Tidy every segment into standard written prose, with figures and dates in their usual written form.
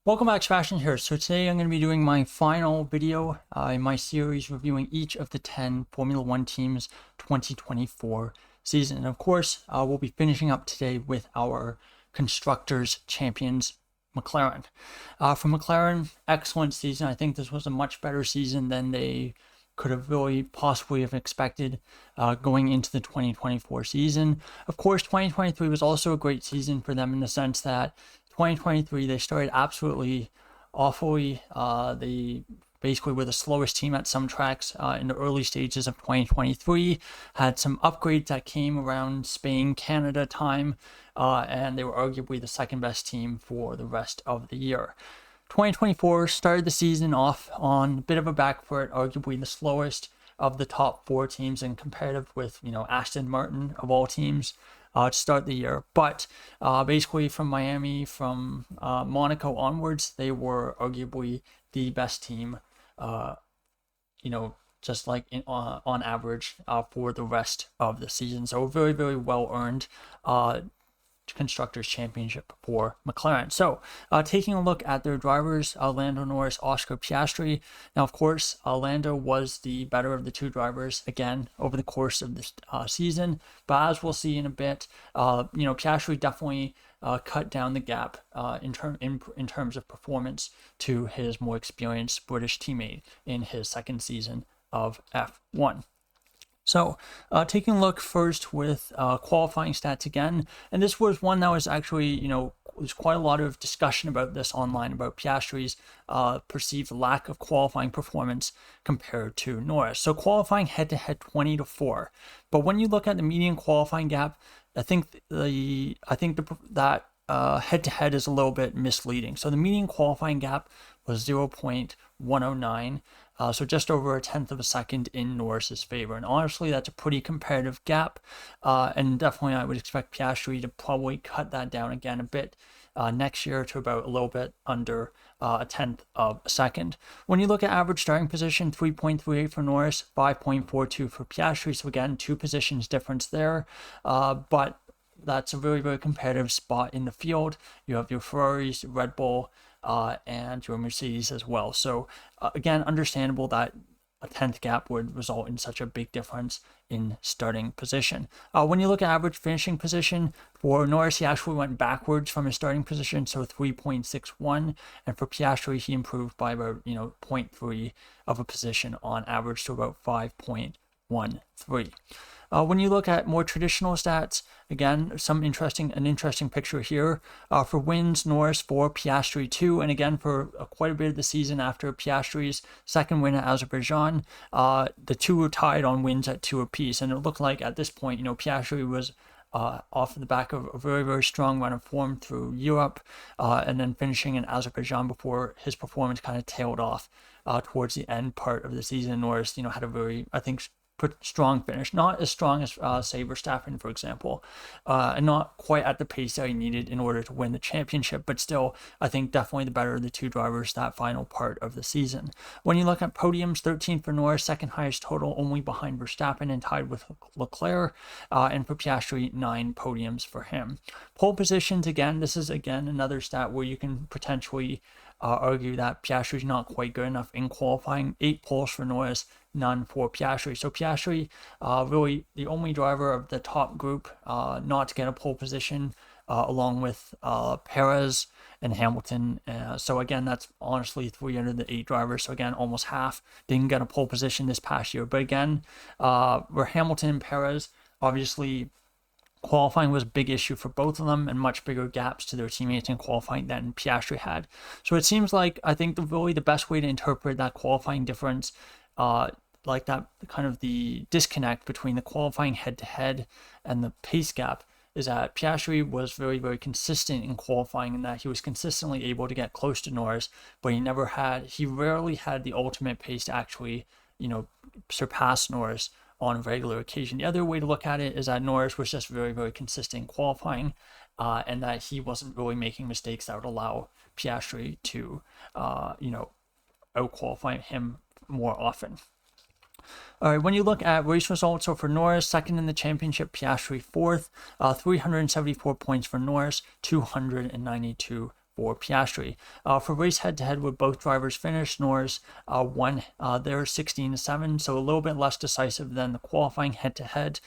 Welcome back, Sebastian here. So today I'm going to be doing my final video in my series reviewing each of the 10 Formula One teams 2024 season. And of course, we'll be finishing up today with our Constructors Champions, McLaren. For McLaren, excellent season. I think this was a much better season than they could have really possibly have expected going into the 2024 season. Of course, 2023 was also a great season for them in the sense that 2023 they started absolutely awfully. They basically were the slowest team at some tracks in the early stages of 2023, had some upgrades that came around Spain, Canada time, and they were arguably the second best team for the rest of the year. 2024 started the season off on a bit of a back foot, arguably the slowest of the top four teams in comparative with, Aston Martin of all teams to start the year. But basically from Miami, from Monaco onwards, they were arguably the best team, just like on average for the rest of the season. So very, very well earned Constructors Championship for McLaren. So taking a look at their drivers, Lando Norris, Oscar Piastri. Now, of course, Lando was the better of the two drivers again over the course of this season, but as we'll see in a bit, Piastri definitely cut down the gap in terms of performance to his more experienced British teammate in his second season of F1. So taking a look first with qualifying stats again, and this was one that was actually, there's quite a lot of discussion about this online about Piastri's perceived lack of qualifying performance compared to Norris. So qualifying head-to-head 20-4, but when you look at the median qualifying gap, I think that head-to-head is a little bit misleading. So the median qualifying gap was 0.109. So just over a tenth of a second in Norris's favor. And honestly, that's a pretty comparative gap. And definitely I would expect Piastri to probably cut that down again a bit next year to about a little bit under a tenth of a second. When you look at average starting position, 3.38 for Norris, 5.42 for Piastri. So again, 2 positions difference there. But that's a very, very competitive spot in the field. You have your Ferraris, Red Bull, and your Mercedes as well. So again, understandable that a 10th gap would result in such a big difference in starting position. When you look at average finishing position, for Norris, he actually went backwards from his starting position, so 3.61, and for Piastri, he improved by about 0.3 of a position on average to about 5.13. When you look at more traditional stats, again, an interesting picture here. For wins, Norris 4, Piastri 2, and again for quite a bit of the season after Piastri's second win at Azerbaijan, the two were tied on wins at 2 apiece, and it looked like at this point, Piastri was off the back of a very, very strong run of form through Europe, and then finishing in Azerbaijan before his performance kind of tailed off towards the end part of the season. Norris, had a very, I think, strong finish, not as strong as say Verstappen, for example, and not quite at the pace that he needed in order to win the championship, but still I think definitely the better of the two drivers that final part of the season. When you look at podiums, 13 for Norris, second highest total, only behind Verstappen and tied with Leclerc, and for Piastri, 9 podiums for him. Pole positions, again, this is another stat where you can potentially argue that Piastri is not quite good enough in qualifying. 8 poles for Norris, none for Piastri. So Piastri, really the only driver of the top group not to get a pole position, along with Perez and Hamilton. So again, that's honestly 3 under the 8 drivers. So again, almost half didn't get a pole position this past year. But again, where Hamilton and Perez, obviously qualifying was a big issue for both of them and much bigger gaps to their teammates in qualifying than Piastri had. So it seems like, I think really the best way to interpret that qualifying difference, like that kind of the disconnect between the qualifying head-to-head and the pace gap, is that Piastri was very, very consistent in qualifying in that he was consistently able to get close to Norris, but he rarely had the ultimate pace to actually, surpass Norris on a regular occasion. The other way to look at it is that Norris was just very, very consistent in qualifying, and that he wasn't really making mistakes that would allow Piastri to, out-qualify him more often. All right, when you look at race results, so for Norris, second in the championship, Piastri fourth, 374 points for Norris, 292 for Piastri. For race head-to-head where both drivers finished, Norris won there 16-7, so a little bit less decisive than the qualifying head-to-head.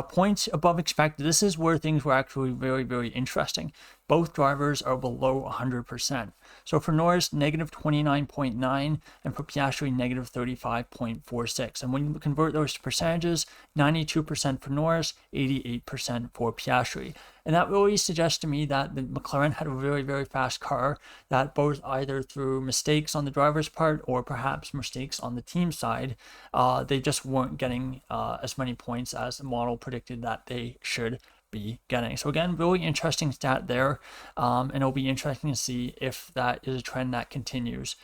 Points above expected. This is where things were actually very, very interesting. Both drivers are below 100%. So for Norris, negative 29.9, and for Piastri, negative 35.46. And when you convert those to percentages, 92% for Norris, 88% for Piastri. And that really suggests to me that the McLaren had a very, very fast car that both either through mistakes on the driver's part or perhaps mistakes on the team side, they just weren't getting as many points as the model predicted that they should be getting. So again, really interesting stat there, and it'll be interesting to see if that is a trend that continues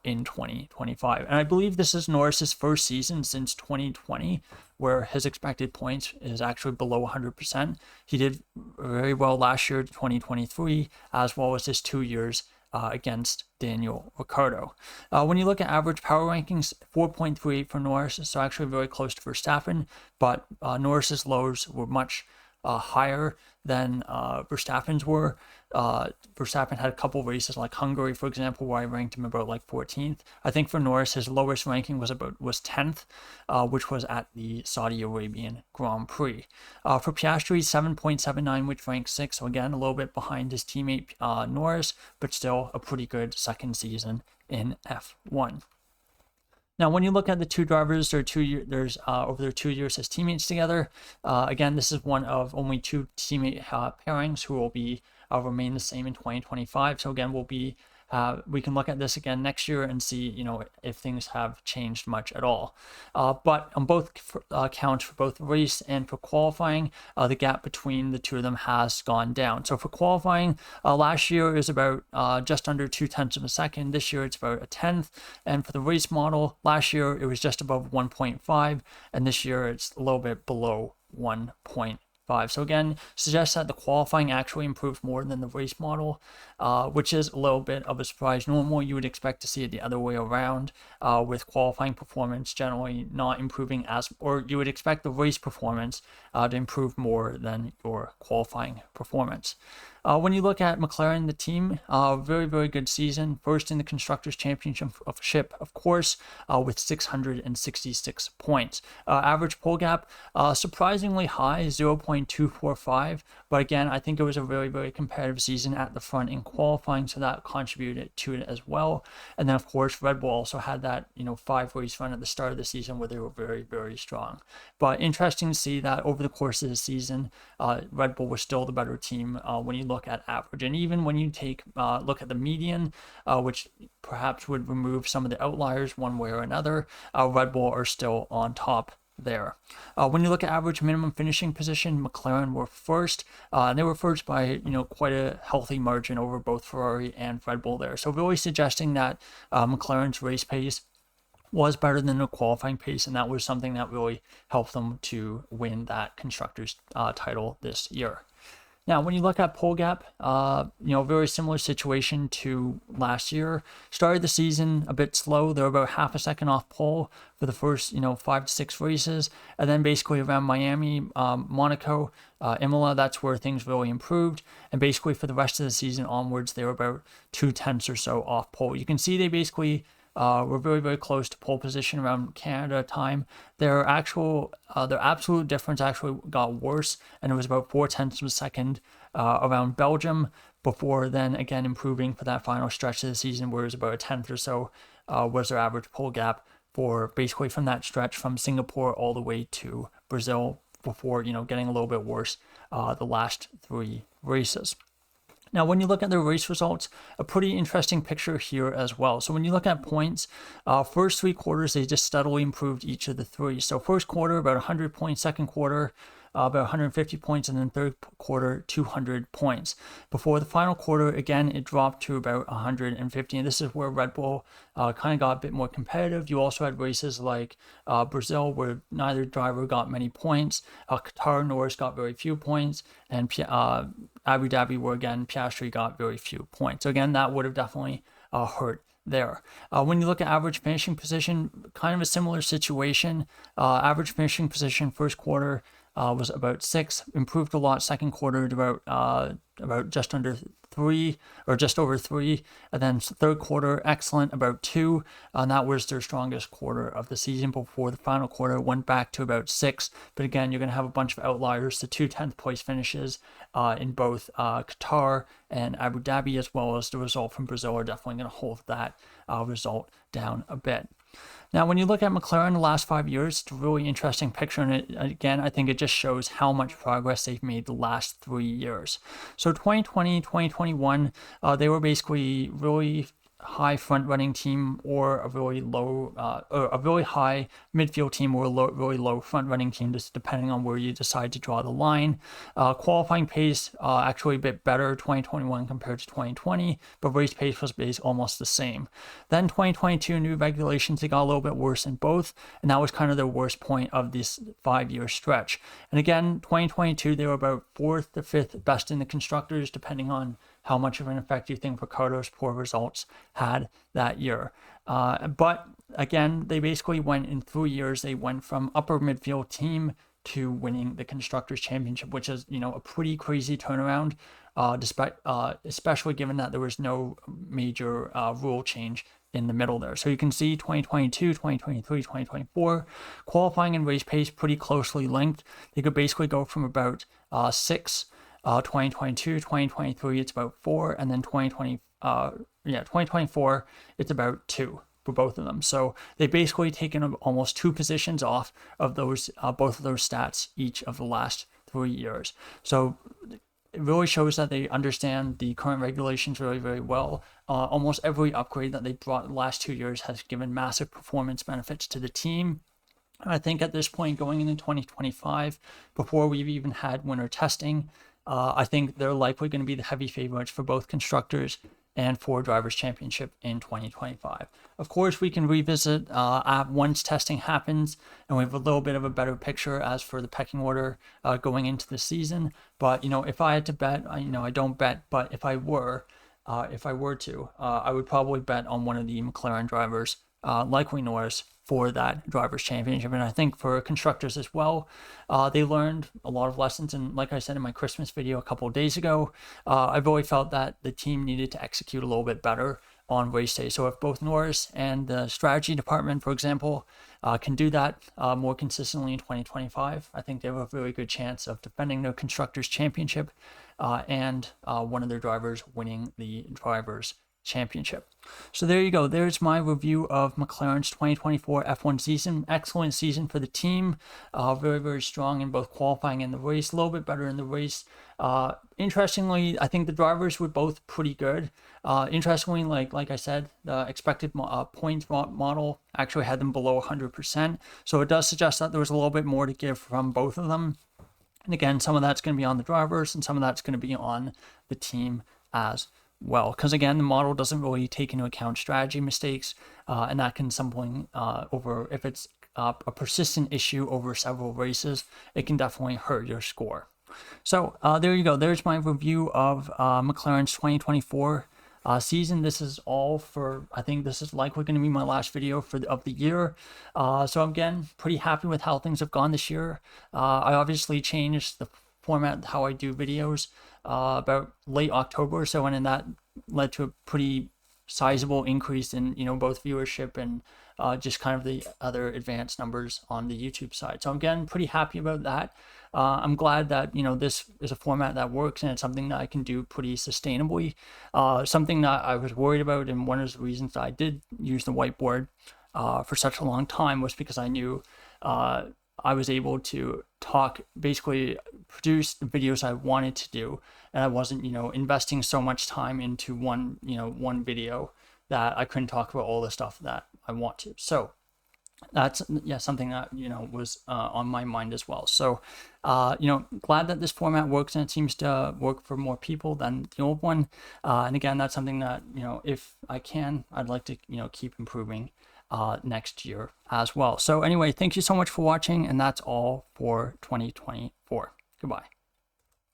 in 2025. And I believe this is Norris's first season since 2020 where his expected points is actually below 100%. He did very well last year, 2023, as well as his 2 years against Daniel Ricciardo. When you look at average power rankings, 4.38 for Norris, so actually very close to Verstappen, but Norris's lows were much higher than Verstappen's were. Verstappen had a couple races like Hungary, for example, where I ranked him about like 14th. I think for Norris, his lowest ranking was 10th, which was at the Saudi Arabian Grand Prix. For Piastri, 7.79, which ranks 6th. So again, a little bit behind his teammate Norris, but still a pretty good second season in F1. Now, when you look at the two drivers, there's over their 2 years as teammates together. Again, this is one of only two teammate pairings who will be remain the same in 2025. So again, we can look at this again next year and see, if things have changed much at all. But on both counts, for both race and for qualifying, the gap between the two of them has gone down. So for qualifying, last year is about just under 0.2 of a second. This year it's about 1/10. And for the race model, last year it was just above 1.5, and this year it's a little bit below 1.5. So again, suggests that the qualifying actually improved more than the race model, which is a little bit of a surprise. Normally, you would expect to see it the other way around, with qualifying performance generally not improving or you would expect the race performance to improve more than your qualifying performance. When you look at McLaren, the team, very, very good season. First in the Constructors' Championship, of course, with 666 points. Average pole gap, surprisingly high, 0.245. But again, I think it was a very, very competitive season at the front in qualifying, so that contributed to it as well. And then, of course, Red Bull also had that, 5-race run at the start of the season where they were very, very strong. But interesting to see that over the course of the season, Red Bull was still the better team when you look at average. And even when you take look at the median, which perhaps would remove some of the outliers one way or another, Red Bull are still on top there. When you look at average minimum finishing position, McLaren were first. They were first by quite a healthy margin over both Ferrari and Red Bull there. So really suggesting that McLaren's race pace was better than the qualifying pace, and that was something that really helped them to win that constructors title this year. Now, when you look at pole gap, very similar situation to last year. Started the season a bit slow. They were about half a second off pole for the first, 5 to 6 races. And then basically around Miami, Monaco, Imola, that's where things really improved. And basically for the rest of the season onwards, they were about 0.2 or so off pole. You can see they basically were very, very close to pole position around Canada time. Their absolute difference actually got worse, and it was about 0.4 of a second around Belgium, before then again improving for that final stretch of the season, where it was about 1/10 or so was their average pole gap for basically from that stretch from Singapore all the way to Brazil, before getting a little bit worse the last 3 races. Now, when you look at the race results, a pretty interesting picture here as well. So when you look at points, first 3 quarters, they just steadily improved each of the 3. So first quarter, about 100 points, second quarter, about 150 points, and then third quarter, 200 points. Before the final quarter, again, it dropped to about 150, and this is where Red Bull kind of got a bit more competitive. You also had races like Brazil, where neither driver got many points. Qatar, Norris got very few points, and Abu Dhabi, where again, Piastri got very few points. So again, that would have definitely hurt there. When you look at average finishing position, kind of a similar situation. Average finishing position first quarter was about 6, improved a lot second quarter to about just under 3 or just over 3. And then third quarter, excellent, about 2. And that was their strongest quarter of the season before the final quarter went back to about 6. But again, you're going to have a bunch of outliers. The 2 10th place finishes in both Qatar and Abu Dhabi, as well as the result from Brazil, are definitely going to hold that result down a bit. Now, when you look at McLaren the last 5 years, it's a really interesting picture. And again, I think it just shows how much progress they've made the last 3 years. So 2020, 2021, they were basically really high front running team or a really low or a really high midfield team or a really low front running team, just depending on where you decide to draw the line. Qualifying pace actually a bit better 2021 compared to 2020, but race pace was almost the same. Then 2022 new regulations, they got a little bit worse in both, and that was kind of their worst point of this 5-year stretch. And again, 2022 they were about 4th to 5th best in the constructors, depending on how much of an effect you think Ricciardo's poor results had that year. But again, they basically went in 3 years, they went from upper midfield team to winning the Constructors' Championship, which is, a pretty crazy turnaround, despite especially given that there was no major rule change in the middle there. So you can see 2022, 2023, 2024, qualifying and race pace pretty closely linked. They could basically go from about 6, 2022, 2023, it's about 4, and then 2024, it's about 2 for both of them. So they've basically taken almost 2 positions off of those, both of those stats each of the last 3 years. So it really shows that they understand the current regulations really, very well. Almost every upgrade that they brought the last 2 years has given massive performance benefits to the team. I think at this point, going into 2025, before we've even had winter testing, I think they're likely going to be the heavy favorites for both constructors and for Drivers' Championship in 2025. Of course, we can revisit once testing happens and we have a little bit of a better picture as for the pecking order going into the season. But, if I had to bet, I don't bet, but if I were to, I would probably bet on one of the McLaren drivers, likely Norris, for that Drivers' Championship. And I think for constructors as well, they learned a lot of lessons. And like I said in my Christmas video a couple of days ago, I've really felt that the team needed to execute a little bit better on race day. So if both Norris and the strategy department, for example, can do that more consistently in 2025, I think they have a really good chance of defending their Constructors' Championship and one of their drivers winning the Drivers' Championship. So there you go. There's my review of McLaren's 2024 F1 season. Excellent season for the team. Very, very strong in both qualifying and the race. A little bit better in the race. Interestingly, I think the drivers were both pretty good. Interestingly, like I said, the expected points model actually had them below 100%. So it does suggest that there was a little bit more to give from both of them. And again, some of that's going to be on the drivers and some of that's going to be on the team as well, because again, the model doesn't really take into account strategy mistakes, and that can something if it's a persistent issue over several races, it can definitely hurt your score. So there you go. There's my review of McLaren's 2024 season. This is all for, I think this is likely going to be my last video of the year. So again, pretty happy with how things have gone this year. I obviously changed the format how I do videos about late October, so and that led to a pretty sizable increase in both viewership and just kind of the other advanced numbers on the YouTube side. So again, pretty happy about that. I'm glad that this is a format that works and it's something that I can do pretty sustainably. Something that I was worried about, and one of the reasons that I did use the whiteboard for such a long time was because I knew I was able to basically produce the videos I wanted to do, and I wasn't, investing so much time into one video that I couldn't talk about all the stuff that I want to. So that's something that was on my mind as well. So glad that this format works and it seems to work for more people than the old one. And again, that's something that if I can, I'd like to keep improving next year as well. So anyway, thank you so much for watching, and that's all for 2024. Goodbye.